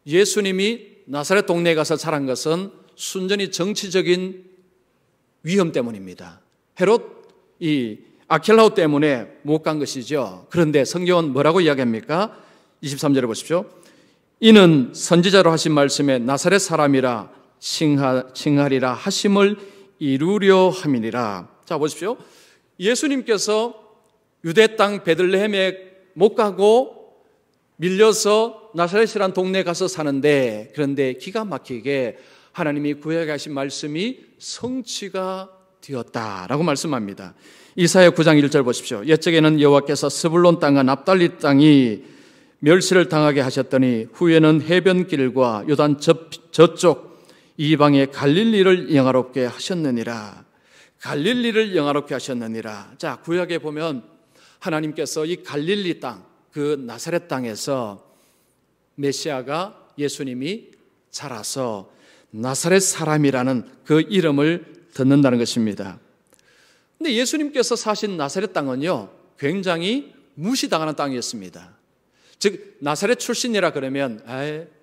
예수님이 나사렛 동네에 가서 자란 것은 순전히 정치적인 위험 때문입니다. 헤롯 이 아켈라오 때문에 못 간 것이죠. 그런데 성경은 뭐라고 이야기합니까? 23절에 보십시오. 이는 선지자로 하신 말씀에 나사렛 사람이라 칭하리라 하심을 이루려 함이니라. 자, 보십시오. 예수님께서 유대 땅 베들레헴에 못 가고 밀려서 나사렛이라는 동네에 가서 사는데, 그런데 기가 막히게 하나님이 구약에 하신 말씀이 성취가 되었다라고 말씀합니다. 이사야 9장 1절 보십시오. 옛적에는 여호와께서 스불론 땅과 납달리 땅이 멸시를 당하게 하셨더니 후에는 해변길과 요단 저쪽 이방의 갈릴리를 영화롭게 하셨느니라. 갈릴리를 영화롭게 하셨느니라. 자, 구약에 보면 하나님께서 이 갈릴리 땅, 그 나사렛 땅에서 메시아가 예수님이 자라서 나사렛 사람이라는 그 이름을 듣는다는 것입니다. 근데 예수님께서 사신 나사렛 땅은요, 굉장히 무시당하는 땅이었습니다. 즉, 나사렛 출신이라 그러면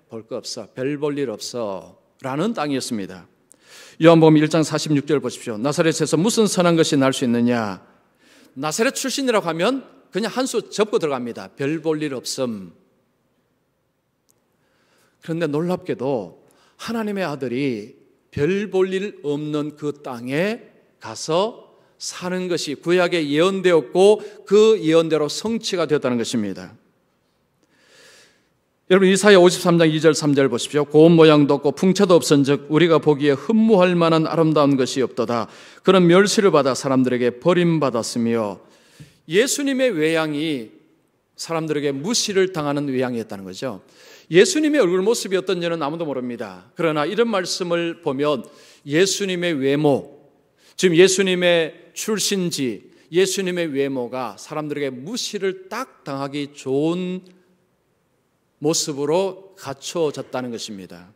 볼 거 없어, 별 볼 일 없어 라는 땅이었습니다. 요한복음 1장 46절 보십시오. 나사렛에서 무슨 선한 것이 날 수 있느냐? 나사렛 출신이라고 하면 그냥 한 수 접고 들어갑니다. 별 볼 일 없음. 그런데 놀랍게도 하나님의 아들이 별 볼 일 없는 그 땅에 가서 사는 것이 구약에 예언되었고 그 예언대로 성취가 되었다는 것입니다. 여러분, 이사야 53장 2절 3절 보십시오. 고운 모양도 없고 풍채도 없은즉 우리가 보기에 흠모할 만한 아름다운 것이 없도다. 그런 멸시를 받아 사람들에게 버림받았으며, 예수님의 외양이 사람들에게 무시를 당하는 외양이었다는 거죠. 예수님의 얼굴 모습이 어떤지는 아무도 모릅니다. 그러나 이런 말씀을 보면 예수님의 외모, 지금 예수님의 출신지, 예수님의 외모가 사람들에게 무시를 딱 당하기 좋은 모습으로 갖춰졌다는 것입니다.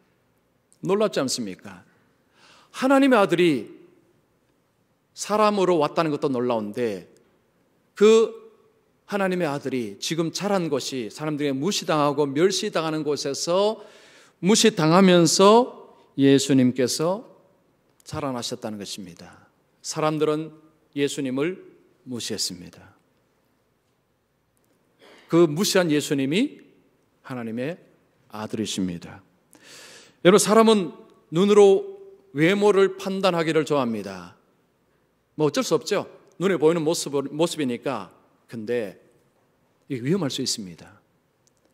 놀랍지 않습니까? 하나님의 아들이 사람으로 왔다는 것도 놀라운데, 그 하나님의 아들이 지금 자란 곳이 사람들에게 무시당하고 멸시당하는 곳에서 무시당하면서 예수님께서 자라나셨다는 것입니다. 사람들은 예수님을 무시했습니다. 그 무시한 예수님이 하나님의 아들이십니다. 여러분, 사람은 눈으로 외모를 판단하기를 좋아합니다. 뭐 어쩔 수 없죠. 눈에 보이는 모습이니까. 근데 이게 위험할 수 있습니다.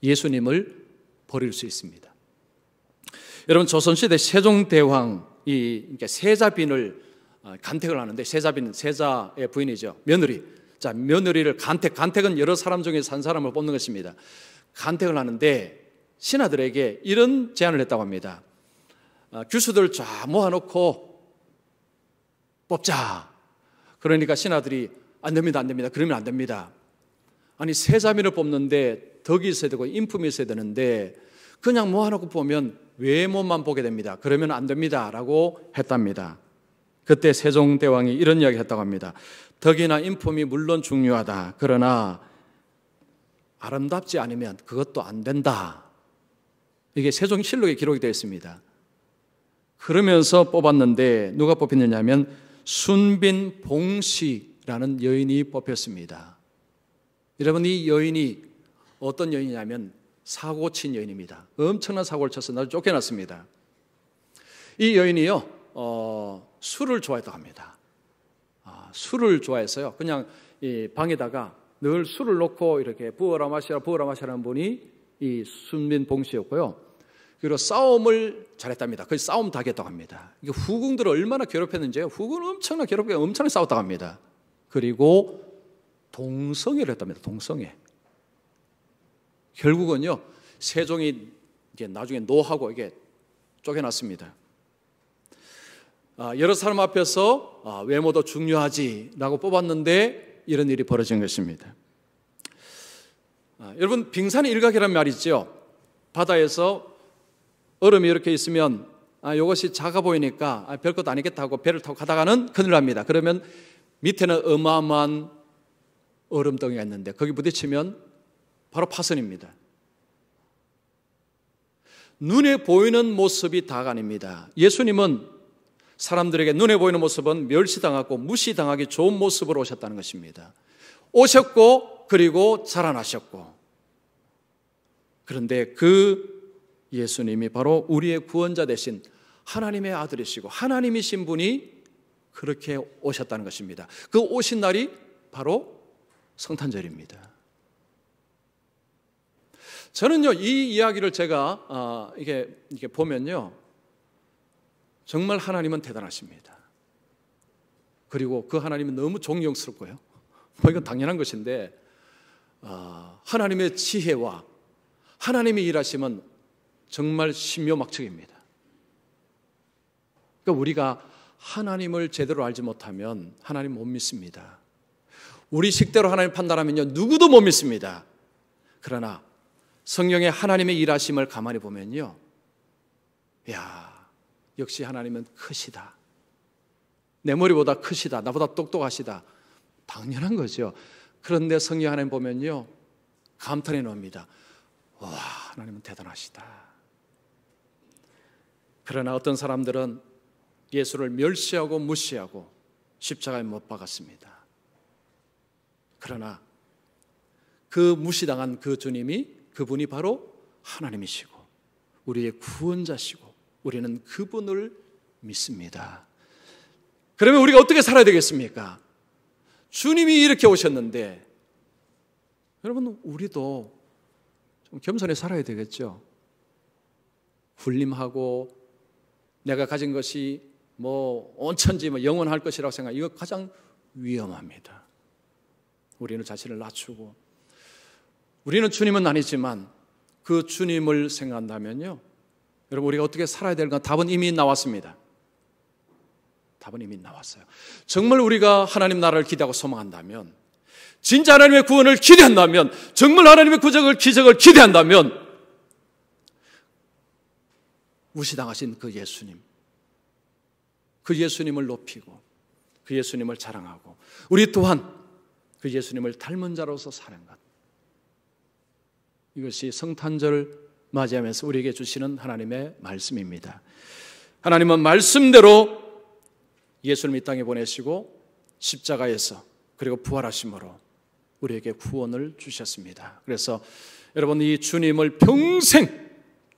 예수님을 버릴 수 있습니다. 여러분, 조선시대 세종대왕이 세자빈을 간택을 하는데, 세자빈은 세자의 부인이죠. 며느리. 자, 며느리를 간택은 여러 사람 중에서 한 사람을 뽑는 것입니다. 간택을 하는데 신하들에게 이런 제안을 했다고 합니다. 규수들 쫙 모아놓고 뽑자. 그러니까 신하들이 안 됩니다. 그러면 안 됩니다. 아니, 세자빈을 뽑는데 덕이 있어야 되고 인품이 있어야 되는데 그냥 모아놓고 보면 외모만 보게 됩니다. 그러면 안 됩니다 라고 했답니다. 그때 세종대왕이 이런 이야기를 했다고 합니다. 덕이나 인품이 물론 중요하다. 그러나 아름답지 않으면 그것도 안 된다. 이게 세종실록에 기록이 되어 있습니다. 그러면서 뽑았는데 누가 뽑혔느냐 하면 순빈봉시라는 여인이 뽑혔습니다. 여러분, 이 여인이 어떤 여인이냐면 사고 친 여인입니다. 엄청난 사고를 쳐서 나를 쫓겨났습니다. 이 여인이요, 술을 좋아했다고 합니다. 술을 좋아해서요, 그냥 이 방에다가 늘 술을 놓고 이렇게 부어라 마시라는 분이 이 순빈봉시였고요. 그리고 싸움을 잘했답니다. 그 싸움 다 했다고 합니다. 이게 후궁들을 얼마나 괴롭혔는지요. 후궁을 엄청나게 괴롭게 엄청나게 싸웠다고 합니다. 그리고 동성애를 했답니다. 동성애. 결국은요, 세종이 이게 나중에 노하고 이게 쫓겨났습니다. 여러 사람 앞에서 외모도 중요하지라고 뽑았는데 이런 일이 벌어진 것입니다. 여러분, 빙산의 일각이라는 말이 있죠. 바다에서 얼음이 이렇게 있으면 이것이 작아 보이니까 별것 아니겠다 하고 배를 타고 가다가는 큰일 납니다. 그러면 밑에는 어마어마한 얼음덩이가 있는데 거기 부딪히면 바로 파손입니다. 눈에 보이는 모습이 다가 아닙니다. 예수님은 사람들에게 눈에 보이는 모습은 멸시당하고 무시당하기 좋은 모습으로 오셨다는 것입니다. 오셨고 그리고 자라나셨고, 그런데 그 예수님이 바로 우리의 구원자 되신 하나님의 아들이시고 하나님이신 분이 그렇게 오셨다는 것입니다. 그 오신 날이 바로 성탄절입니다. 저는요, 이 이야기를 제가 이게 보면요, 정말 하나님은 대단하십니다. 그리고 그 하나님은 너무 존경스럽고요. 이건 당연한 것인데, 하나님의 지혜와 하나님의 일하심은 정말 신묘막측입니다. 그러니까 우리가 하나님을 제대로 알지 못하면 하나님 못 믿습니다. 우리 식대로 하나님 판단하면요, 누구도 못 믿습니다. 그러나 성경의 하나님의 일하심을 가만히 보면요, 야, 역시 하나님은 크시다. 내 머리보다 크시다. 나보다 똑똑하시다. 당연한 거죠. 그런데 성경 하나님 보면요, 감탄해 놓습니다. 와, 하나님은 대단하시다. 그러나 어떤 사람들은 예수를 멸시하고 무시하고 십자가에 못 박았습니다. 그러나 그 무시당한 그 주님이, 그분이 바로 하나님이시고 우리의 구원자시고 우리는 그분을 믿습니다. 그러면 우리가 어떻게 살아야 되겠습니까? 주님이 이렇게 오셨는데, 여러분, 우리도 좀 겸손히 살아야 되겠죠. 군림하고 내가 가진 것이 온천지 영원할 것이라고 생각하면 이거 가장 위험합니다. 우리는 자신을 낮추고, 우리는 주님은 아니지만 그 주님을 생각한다면요, 여러분, 우리가 어떻게 살아야 될까? 답은 이미 나왔습니다. 답은 이미 나왔어요. 정말 우리가 하나님 나라를 기대하고 소망한다면, 진짜 하나님의 구원을 기대한다면, 정말 하나님의 기적을 기대한다면, 무시당하신 그 예수님, 그 예수님을 높이고 그 예수님을 자랑하고 우리 또한 그 예수님을 닮은 자로서 사는 것, 이것이 성탄절 맞이하면서 우리에게 주시는 하나님의 말씀입니다. 하나님은 말씀대로 예수님을 이 땅에 보내시고 십자가에서 그리고 부활하심으로 우리에게 구원을 주셨습니다. 그래서 여러분, 이 주님을 평생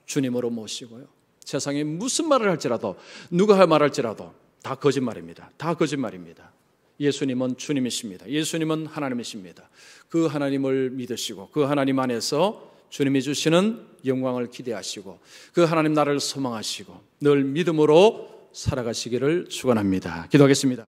주님으로 모시고요, 세상에 무슨 말을 할지라도, 누가 말할지라도 다 거짓말입니다. 다 거짓말입니다. 예수님은 주님이십니다. 예수님은 하나님이십니다. 그 하나님을 믿으시고 그 하나님 안에서 주님이 주시는 영광을 기대하시고 그 하나님 나라를 소망하시고 늘 믿음으로 살아가시기를 축원합니다. 기도하겠습니다.